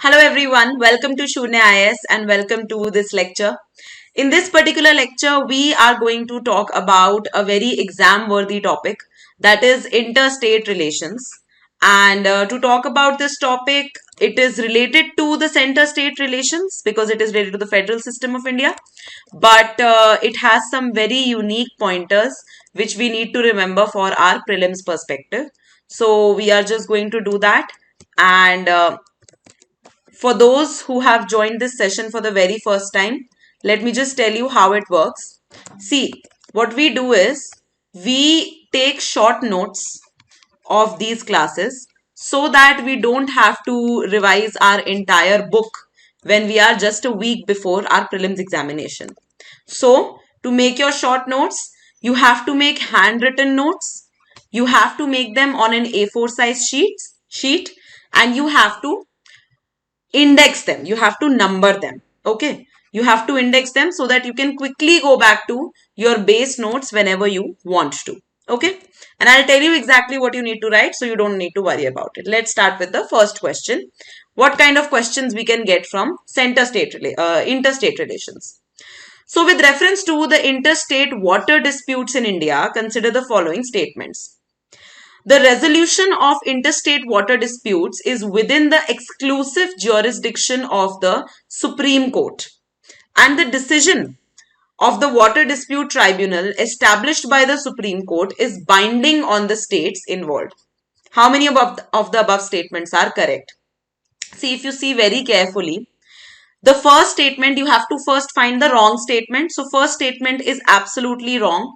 Hello everyone, welcome to Sunya IAS and welcome to this lecture. In this particular lecture, we are going to talk about a very exam-worthy topic, that is interstate relations. And to talk about this topic, it is related to the center-state relations because it is related to the federal system of India. But it has some very unique pointers which we need to remember for our prelims perspective. So we are just going to do that. And for those who have joined this session for the very first time, let me just tell you how it works. See, what we do is we take short notes of these classes so that we don't have to revise our entire book when we are just a week before our prelims examination. So, to make your short notes, you have to make handwritten notes. You have to make them on an A4 size sheet and you have to index them. You have to number them. Okay. You have to index them so that you can quickly go back to your base notes whenever you want to. Okay. And I'll tell you exactly what you need to write so you don't need to worry about it. Let's start with the first question. What kind of questions we can get from interstate relations? So with reference to the interstate water disputes in India, consider the following statements. The resolution of interstate water disputes is within the exclusive jurisdiction of the Supreme Court, and the decision of the Water Dispute Tribunal established by the Supreme Court is binding on the states involved. How many of the above statements are correct? See, if you see very carefully, the first statement, you have to first find the wrong statement. So first statement is absolutely wrong.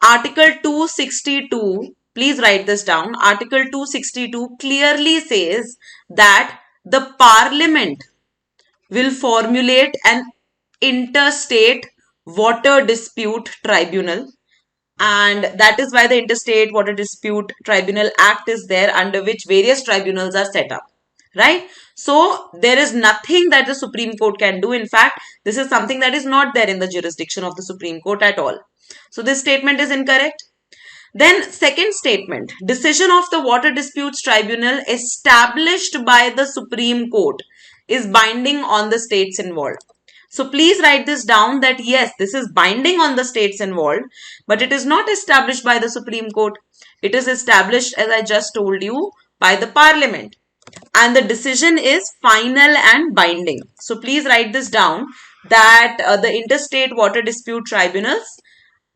Article 262, please write this down. Article 262 clearly says that the Parliament will formulate an interstate water dispute tribunal, and that is why the Interstate Water Dispute Tribunal Act is there, under which various tribunals are set up, right? So there is nothing that the Supreme Court can do. In fact, this is something that is not there in the jurisdiction of the Supreme Court at all. So this statement is incorrect. Then second statement, decision of the Water Disputes Tribunal established by the Supreme Court is binding on the states involved. So please write this down that yes, this is binding on the states involved, but it is not established by the Supreme Court. It is established, as I just told you, by the Parliament. And the decision is final and binding. So please write this down that the Interstate Water Dispute Tribunals,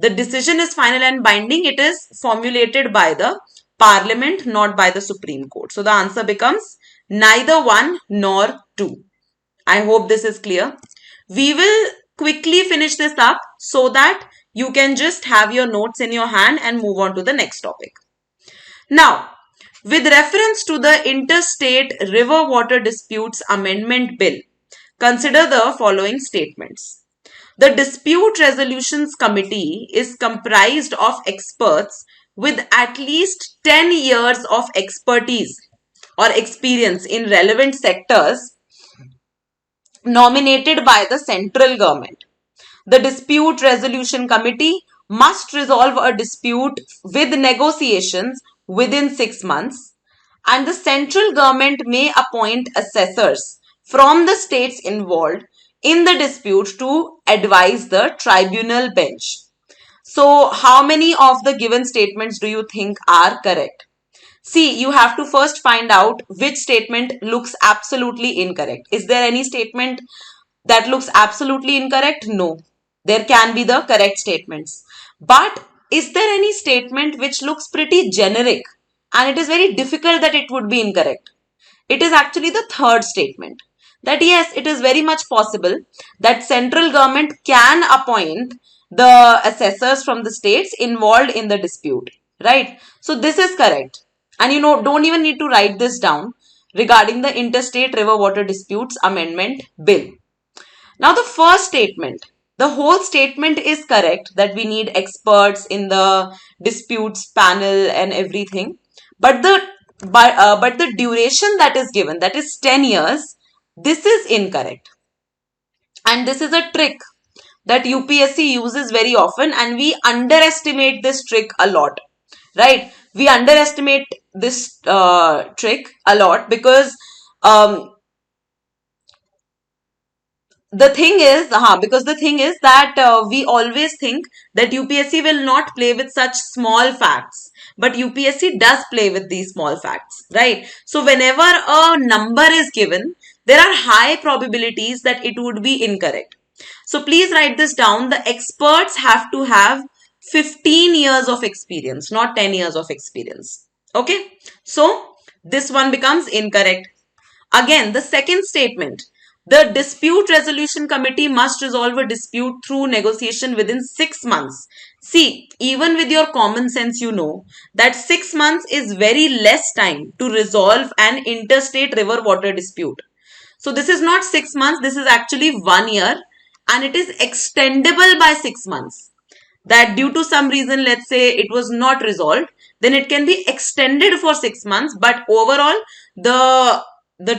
the decision is final and binding. It is formulated by the Parliament, not by the Supreme Court. So the answer becomes neither 1 nor 2. I hope this is clear. We will quickly finish this up so that you can just have your notes in your hand and move on to the next topic. Now, with reference to the Interstate River Water Disputes Amendment Bill, consider the following statements. The Dispute Resolutions Committee is comprised of experts with at least 10 years of expertise or experience in relevant sectors nominated by the central government. The Dispute Resolution Committee must resolve a dispute with negotiations within 6 months, and the central government may appoint assessors from the states involved in the dispute to advise the tribunal bench. So how many of the given statements do you think are correct? See, you have to first find out which statement looks absolutely incorrect. Is there any statement that looks absolutely incorrect? No. There can be the correct statements. But is there any statement which looks pretty generic and it is very difficult that it would be incorrect? It is actually the third statement. That yes, it is very much possible that central government can appoint the assessors from the states involved in the dispute, right? So this is correct. And you know, don't even need to write this down regarding the Interstate River Water Disputes Amendment Bill. Now the first statement, the whole statement is correct that we need experts in the disputes panel and everything. But the duration that is given, that is 10 years, this is incorrect. And this is a trick that UPSC uses very often, and we underestimate this trick a lot, right? We underestimate this trick a lot because the thing is, because the thing is that we always think that UPSC will not play with such small facts, but UPSC does play with these small facts, right? So whenever a number is given, there are high probabilities that it would be incorrect. So please write this down. The experts have to have 15 years of experience, not 10 years of experience. Okay, so this one becomes incorrect. Again, the second statement, the dispute resolution committee must resolve a dispute through negotiation within 6 months. See, even with your common sense, you know that 6 months is very less time to resolve an interstate river water dispute. So this is not 6 months, this is actually 1 year, and it is extendable by 6 months. That due to some reason, let's say it was not resolved, then it can be extended for 6 months, but overall the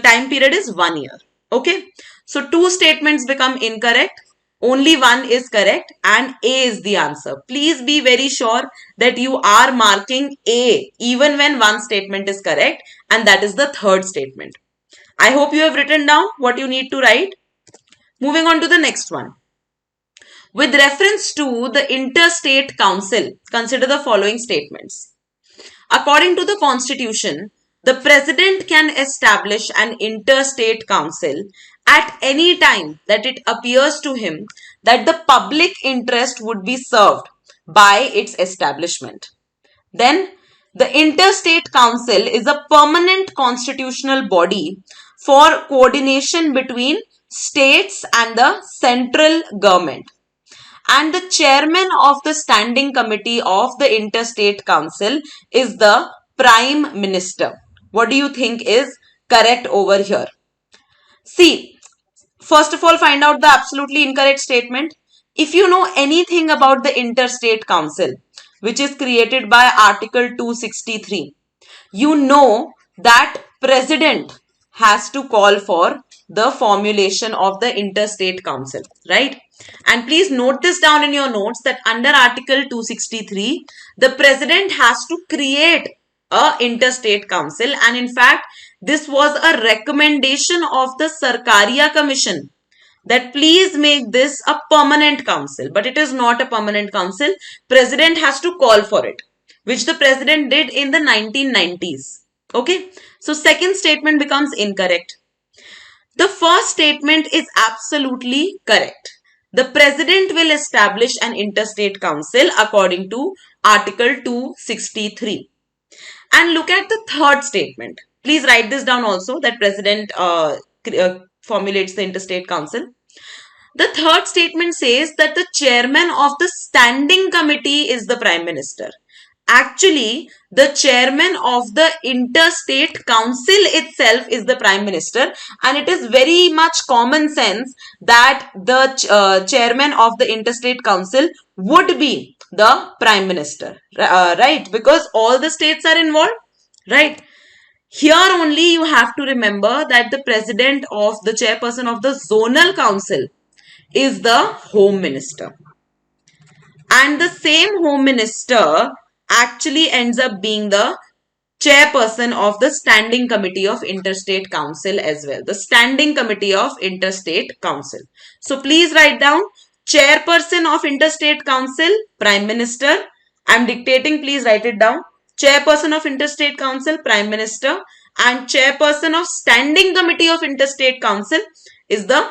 time period is 1 year. Okay, so two statements become incorrect, only one is correct, and A is the answer. Please be very sure that you are marking A even when one statement is correct, and that is the third statement. I hope you have written down what you need to write. Moving on to the next one. With reference to the Interstate Council, consider the following statements. According to the Constitution, the President can establish an Interstate Council at any time that it appears to him that the public interest would be served by its establishment. Then, the Interstate Council is a permanent constitutional body for coordination between states and the central government. And the chairman of the standing committee of the Interstate Council is the Prime Minister. What do you think is correct over here? See, first of all, find out the absolutely incorrect statement. If you know anything about the Interstate Council, which is created by Article 263, you know that President has to call for the formulation of the Interstate Council, right? And please note this down in your notes that under Article 263, the President has to create a Interstate Council, and in fact, this was a recommendation of the Sarkaria Commission that please make this a permanent council, but it is not a permanent council. President has to call for it, which the President did in the 1990s. Okay, so second statement becomes incorrect. The first statement is absolutely correct. The President will establish an Interstate Council according to Article 263. And look at the third statement. Please write this down also, that President formulates the Interstate Council. The third statement says that the chairman of the standing committee is the Prime Minister. Actually, the chairman of the Interstate Council itself is the Prime Minister, and it is very much common sense that the chairman of the Interstate Council would be the Prime Minister, right? Because all the states are involved, right? Here only you have to remember that the president of the chairperson of the Zonal Council is the Home Minister. And the same Home Minister actually ends up being the chairperson of the Standing Committee of Interstate Council as well. The Standing Committee of Interstate Council. So please write down chairperson of Interstate Council, Prime Minister. I'm dictating, please write it down. Chairperson of Interstate Council, Prime Minister, and chairperson of Standing Committee of Interstate Council is the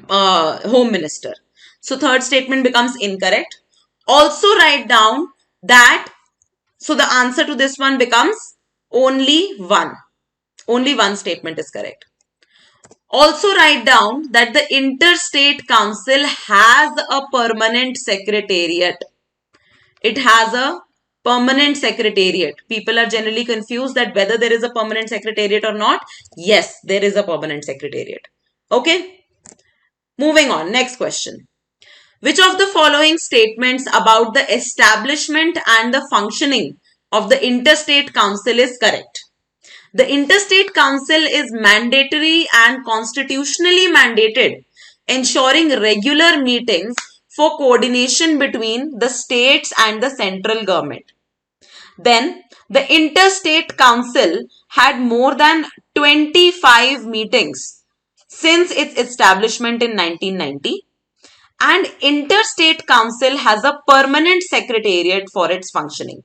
Home Minister. So third statement becomes incorrect. Also write down that, so the answer to this one becomes only one. Only one statement is correct. Also write down that the Interstate Council has a permanent secretariat. It has a permanent secretariat. People are generally confused that whether there is a permanent secretariat or not. Yes, there is a permanent secretariat. Okay. Moving on. Next question. Which of the following statements about the establishment and the functioning of the Interstate Council is correct? The Interstate Council is mandatory and constitutionally mandated, ensuring regular meetings for coordination between the states and the central government. Then, the Interstate Council had more than 25 meetings since its establishment in 1990, and Interstate Council has a permanent secretariat for its functioning.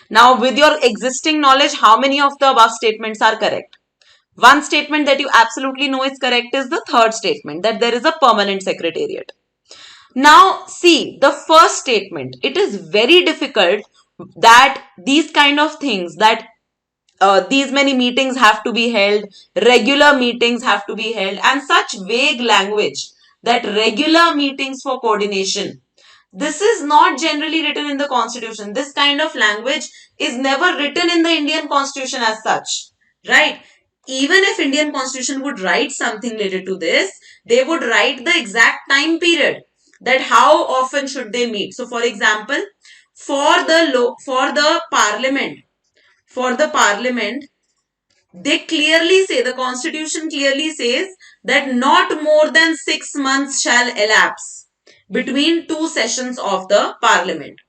Now, with your existing knowledge, how many of the above statements are correct? One statement that you absolutely know is correct is the third statement, that there is a permanent secretariat. Now, see, the first statement, it is very difficult that these kind of things, that these many meetings have to be held, regular meetings have to be held, and such vague language that regular meetings for coordination. This is not generally written in the constitution. This kind of language is never written in the Indian constitution as such, right? Even if Indian constitution would write something related to this, they would write the exact time period, that how often should they meet. So for example, for the parliament, they clearly say, the constitution clearly says that not more than 6 months shall elapse between two sessions of the parliament.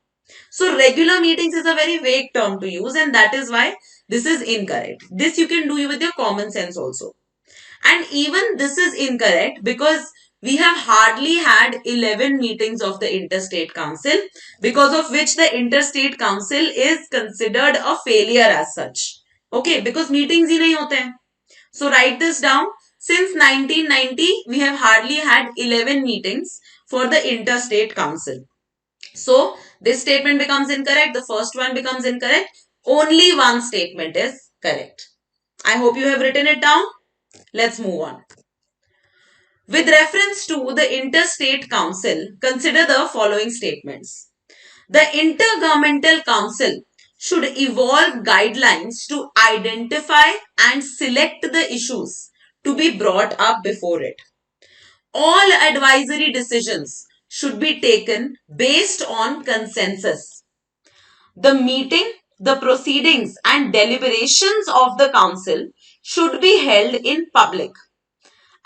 So regular meetings is a very vague term to use, and that is why this is incorrect. This you can do with your common sense also. And even this is incorrect because we have hardly had 11 meetings of the Interstate Council, because of which the Interstate Council is considered a failure as such. Okay, because meetings ही नहीं होते हैं. So write this down. Since 1990, we have hardly had 11 meetings for the Interstate Council. So this statement becomes incorrect. The first one becomes incorrect. Only one statement is correct. I hope you have written it down. Let's move on. With reference to the Interstate Council, consider the following statements. The Intergovernmental Council should evolve guidelines to identify and select the issues to be brought up before it. All advisory decisions should be taken based on consensus. The meeting, the proceedings and deliberations of the council should be held in public,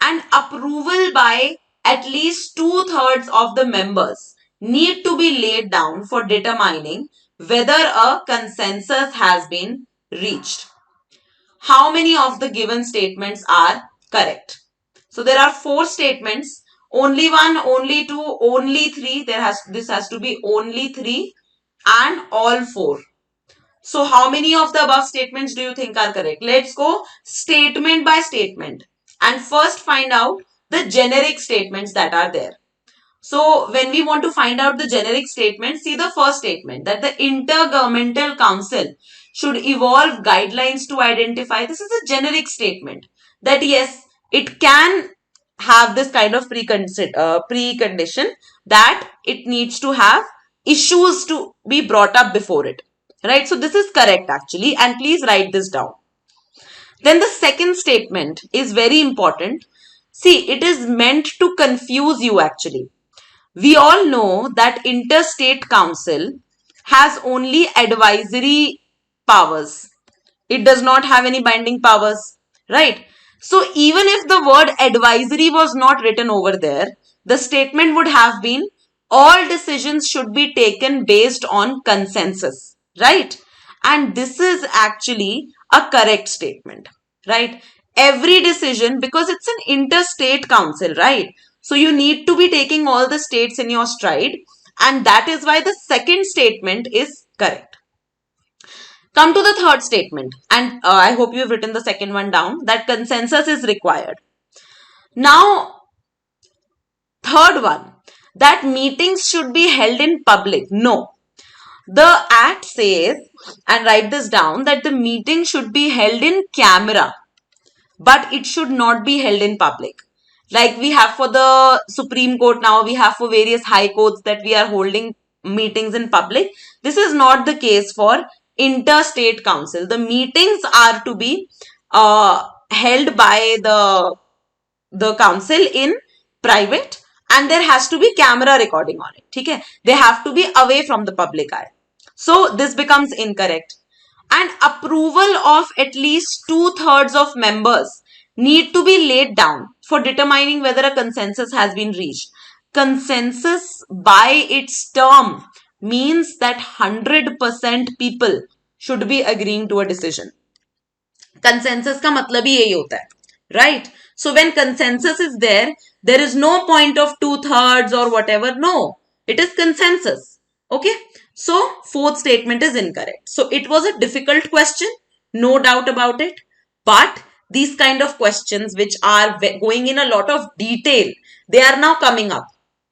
and approval by at least 2/3 of the members need to be laid down for determining whether a consensus has been reached. How many of the given statements are correct? So there are 4 statements. Only 1, only 2, only 3. This has to be only 3 and all 4. So how many of the above statements do you think are correct? Let's go statement by statement and first find out the generic statements that are there. So when we want to find out the generic statement, see the first statement, that the Intergovernmental Council should evolve guidelines to identify. This is a generic statement that yes, it can have this kind of precondition that it needs to have issues to be brought up before it, right? So this is correct actually, and please write this down. Then the second statement is very important. See, it is meant to confuse you actually. We all know that Interstate Council has only advisory powers. It does not have any binding powers, right? So even if the word advisory was not written over there, the statement would have been all decisions should be taken based on consensus, right? And this is actually a correct statement, right? Every decision, because it's an interstate council, right? So you need to be taking all the states in your stride, and that is why the second statement is correct. Come to the third statement, and I hope you have written the second one down, that consensus is required. Now, third one, that meetings should be held in public. No. The Act says, and write this down, that the meeting should be held in camera, but it should not be held in public. Like we have for the Supreme Court now, we have for various high courts that we are holding meetings in public. This is not the case for Interstate Council. The meetings are to be held by the council in private, and there has to be camera recording on it. Okay? They have to be away from the public eye. So this becomes incorrect. And approval of at least 2/3 of members need to be laid down for determining whether a consensus has been reached. Consensus by its term means that 100% people should be agreeing to a decision. Consensus का मतलब ही यही होता है. right? So when consensus is there is no point of 2/3 or whatever. No, it is consensus. Okay, so fourth statement is incorrect. So it was a difficult question, no doubt about it, but these kind of questions which are going in a lot of detail, they are now coming up.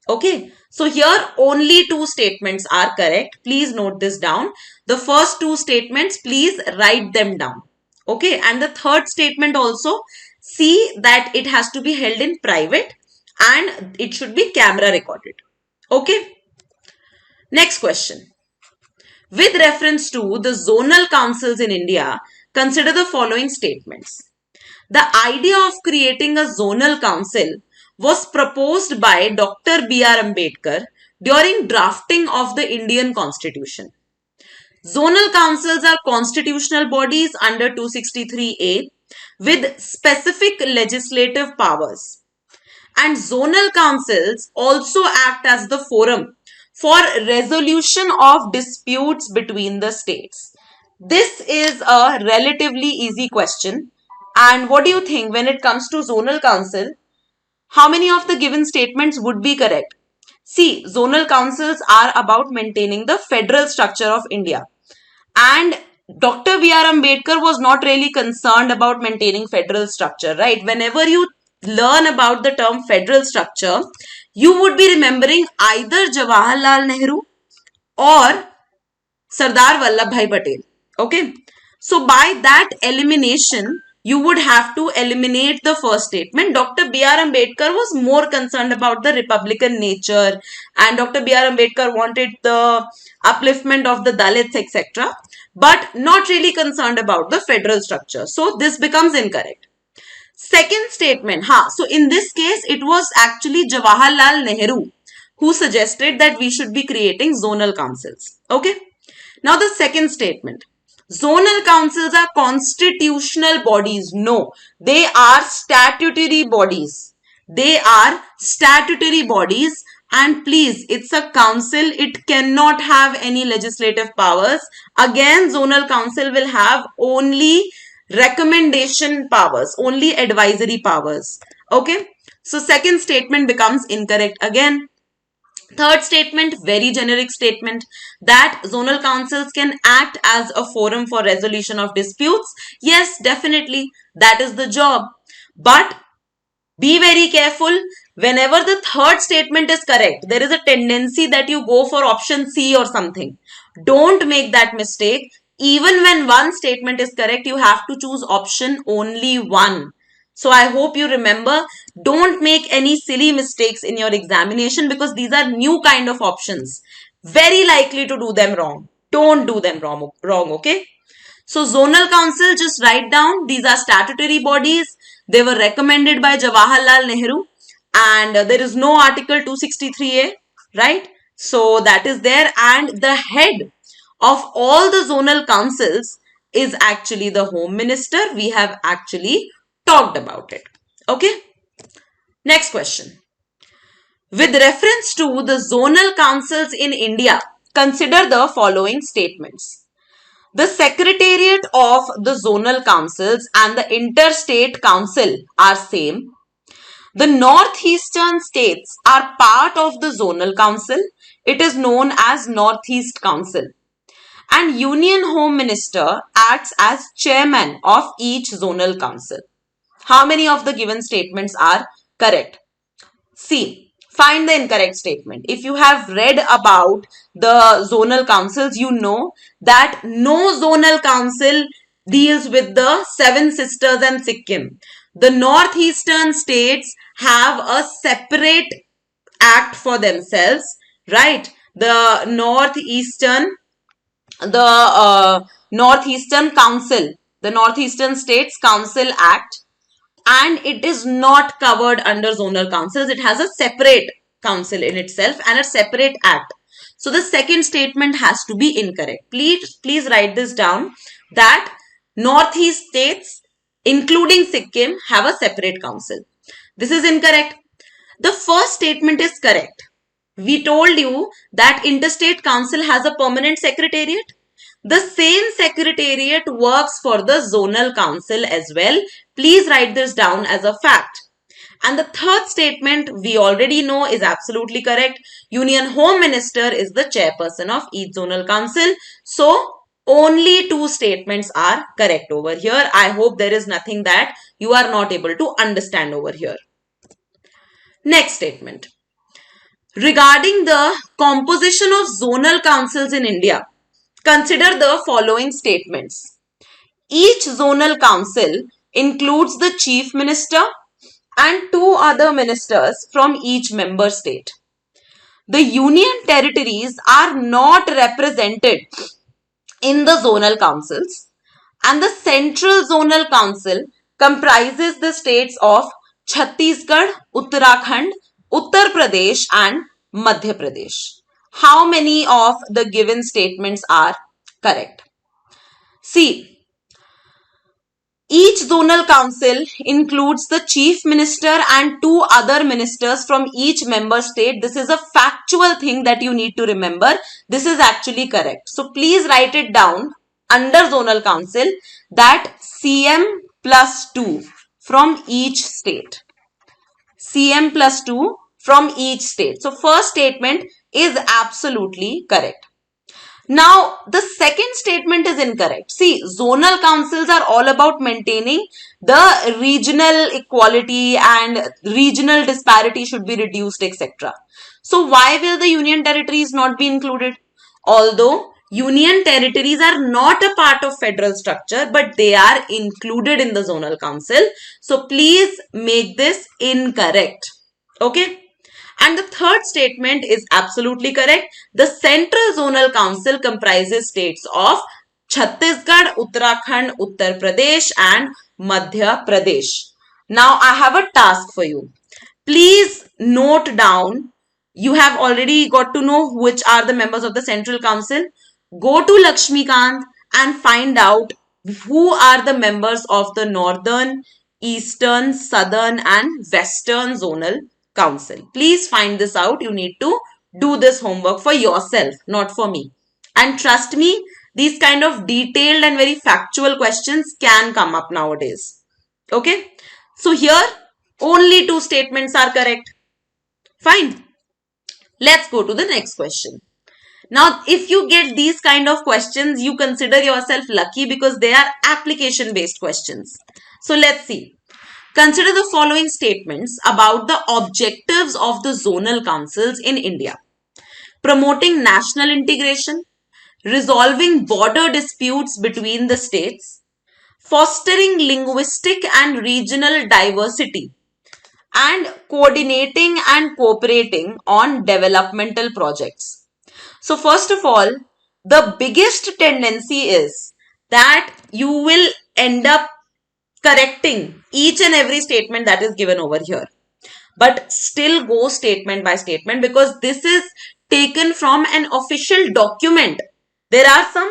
Okay, so here only two statements are correct. Please note this down. The first two statements, please write them down. Okay, and the third statement also, see that it has to be held in private and it should be camera recorded. Okay, next question. With reference to the zonal councils in India, consider the following statements. The idea of creating a zonal council was proposed by Dr. B.R. Ambedkar during drafting of the Indian Constitution. Zonal councils are constitutional bodies under 263A with specific legislative powers. And zonal councils also act as the forum for resolution of disputes between the states. This is a relatively easy question. And what do you think when it comes to zonal council? How many of the given statements would be correct? See, zonal councils are about maintaining the federal structure of India. And Dr. B.R. Ambedkar was not really concerned about maintaining federal structure, right? Whenever you learn about the term federal structure, you would be remembering either Jawaharlal Nehru or Sardar Vallabhbhai Patel. Okay. So by that elimination, you would have to eliminate the first statement. Dr. B.R. Ambedkar was more concerned about the republican nature, and Dr. B.R. Ambedkar wanted the upliftment of the Dalits, etc., but not really concerned about the federal structure. So this becomes incorrect. Second statement, so in this case, it was actually Jawaharlal Nehru who suggested that we should be creating zonal councils. Okay. Now the second statement. Zonal councils are constitutional bodies. No, they are statutory bodies. They are statutory bodies, and please, it's a council. It cannot have any legislative powers. Again, zonal council will have only recommendation powers, only advisory powers. Okay, so second statement becomes incorrect again. Third statement, very generic statement, that zonal councils can act as a forum for resolution of disputes. Yes, definitely, that is the job. But be very careful. Whenever the third statement is correct, there is a tendency that you go for option C or something. Don't make that mistake. Even when one statement is correct, you have to choose option only one. So I hope you remember, don't make any silly mistakes in your examination, because these are new kind of options. Very likely to do them wrong. Don't do them wrong, okay? So zonal council, just write down, these are statutory bodies. They were recommended by Jawaharlal Nehru, and there is no article 263A, right? So that is there, and the head of all the zonal councils is actually the Home Minister. We have actually talked about it. Okay. Next question. With reference to the zonal councils in India, consider the following statements. The secretariat of the zonal councils and the Interstate Council are same. The northeastern states are part of the zonal council. It is known as Northeast Council. And Union Home Minister acts as chairman of each zonal council. How many of the given statements are correct? See, find the incorrect statement. If you have read about the zonal councils, you know that no zonal council deals with the Seven Sisters and Sikkim. The northeastern states have a separate act for themselves, right? The Northeastern Council, the Northeastern States Council Act, and it is not covered under zonal councils. It has a separate council in itself and a separate act. So the second statement has to be incorrect. Please write this down, that Northeast states, including Sikkim, have a separate council. This is incorrect. The first statement is correct. We told you that Interstate Council has a permanent secretariat. The same secretariat works for the zonal council as well. Please write this down as a fact. And the third statement we already know is absolutely correct. Union Home Minister is the chairperson of each zonal council. So only two statements are correct over here. I hope there is nothing that you are not able to understand over here. Next statement. Regarding the composition of zonal councils in India, consider the following statements. Each zonal council includes the chief minister and two other ministers from each member state. The union territories are not represented in the zonal councils, and the central zonal council comprises the states of Chhattisgarh, Uttarakhand, Uttar Pradesh and Madhya Pradesh. How many of the given statements are correct? See, each zonal council includes the chief minister and two other ministers from each member state. This is a factual thing that you need to remember. This is actually correct. So please write it down under zonal council that CM plus 2 from each state. CM plus 2 from each state. So first statement is absolutely correct. Now, the second statement is incorrect. See, zonal councils are all about maintaining the regional equality and regional disparity should be reduced, etc. So, why will the union territories not be included? Although union territories are not a part of federal structure, but they are included in the zonal council. So, please make this incorrect. Okay. And the third statement is absolutely correct. The Central Zonal Council comprises states of Chhattisgarh, Uttarakhand, Uttar Pradesh and Madhya Pradesh. Now I have a task for you. Please note down. You have already got to know which are the members of the Central Council. Go to Laxmikant and find out who are the members of the Northern, Eastern, Southern and Western Zonal Council. Please find this out. You need to do this homework for yourself, not for me. And trust me, these kind of detailed and very factual questions can come up nowadays. Okay. So here, only two statements are correct. Fine. Let's go to the next question. Now, if you get these kind of questions, you consider yourself lucky because they are application-based questions. So let's see. Consider the following statements about the objectives of the zonal councils in India. Promoting national integration, resolving border disputes between the states, fostering linguistic and regional diversity, and coordinating and cooperating on developmental projects. So first of all, the biggest tendency is that you will end up correcting each and every statement that is given over here, but still go statement by statement because this is taken from an official document. There are some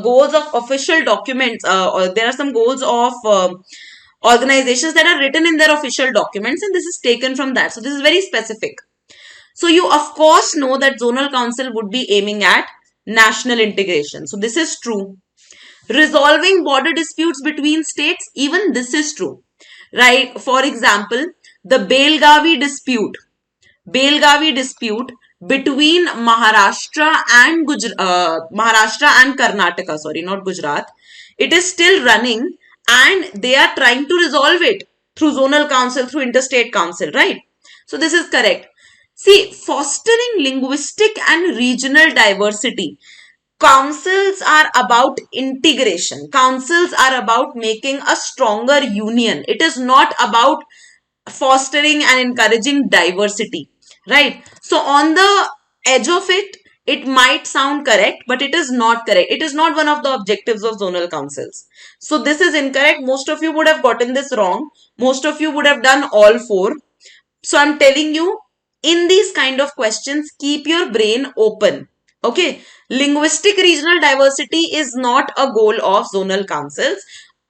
goals of official documents or there are some goals of organizations that are written in their official documents, and this is taken from that. So this is very specific. So you of course know that zonal council would be aiming at national integration. So this is true. Resolving border disputes between states, even this is true, right? For example, the Belgavi dispute between Maharashtra and Karnataka, sorry, not Gujarat. It is still running and they are trying to resolve it through zonal council, through interstate council, right? So this is correct. See, fostering linguistic and regional diversity. Councils are about integration. Councils are about making a stronger union. It is not about fostering and encouraging diversity, right? So on the edge of it, it might sound correct, but it is not correct. It is not one of the objectives of zonal councils. So this is incorrect. Most of you would have gotten this wrong. Most of you would have done all four. So I'm telling you, in these kind of questions, keep your brain open. Okay, linguistic regional diversity is not a goal of zonal councils.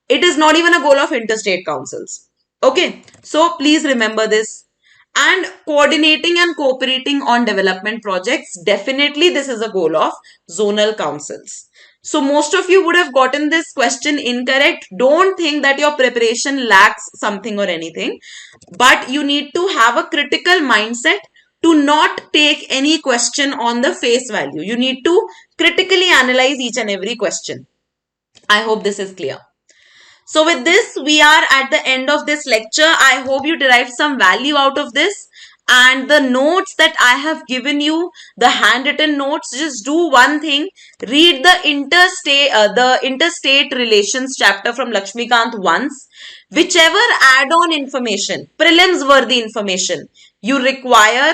It is not even a goal of interstate councils. Okay, so please remember this. And coordinating and cooperating on development projects, definitely this is a goal of zonal councils. So most of you would have gotten this question incorrect. Don't think that your preparation lacks something or anything, but you need to have a critical mindset to not take any question on the face value. You need to critically analyze each and every question. I hope this is clear. So with this, we are at the end of this lecture. I hope you derived some value out of this. And the notes that I have given you, the handwritten notes, just do one thing. Read the interstate relations chapter from Laxmikanth once. Whichever add-on information, prelims worthy information you require,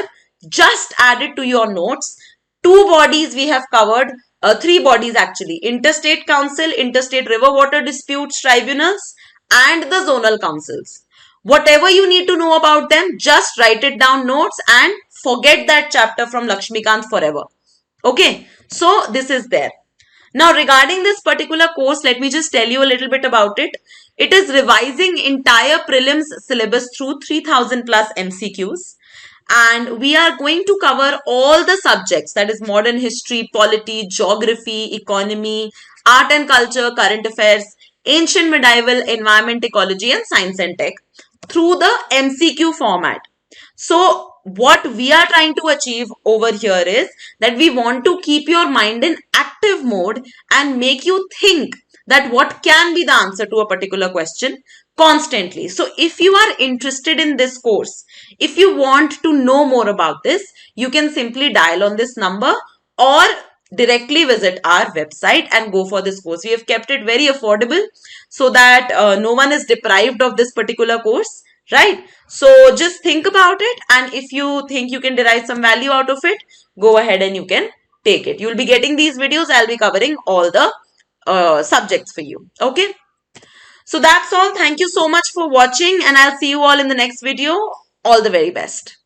just add it to your notes. Two bodies we have covered. Three bodies actually: Interstate Council, Interstate River Water Disputes Tribunals, and the Zonal Councils. Whatever you need to know about them, just write it down notes and forget that chapter from Laxmikanth forever. Okay, so this is there. Now regarding this particular course, let me just tell you a little bit about it. It is revising entire prelims syllabus through 3000 plus MCQs. And we are going to cover all the subjects, that is modern history, polity, geography, economy, art and culture, current affairs, ancient medieval, environment, ecology, and science and tech through the MCQ format. So what we are trying to achieve over here is that we want to keep your mind in active mode and make you think that what can be the answer to a particular question constantly. So if you are interested in this course, if you want to know more about this, you can simply dial on this number or directly visit our website and go for this course. We have kept it very affordable so that no one is deprived of this particular course, right? So just think about it, and if you think you can derive some value out of it, go ahead and you can take it. You'll be getting these videos. I'll be covering all the subjects for you. Okay. So that's all. Thank you so much for watching, and I'll see you all in the next video. All the very best.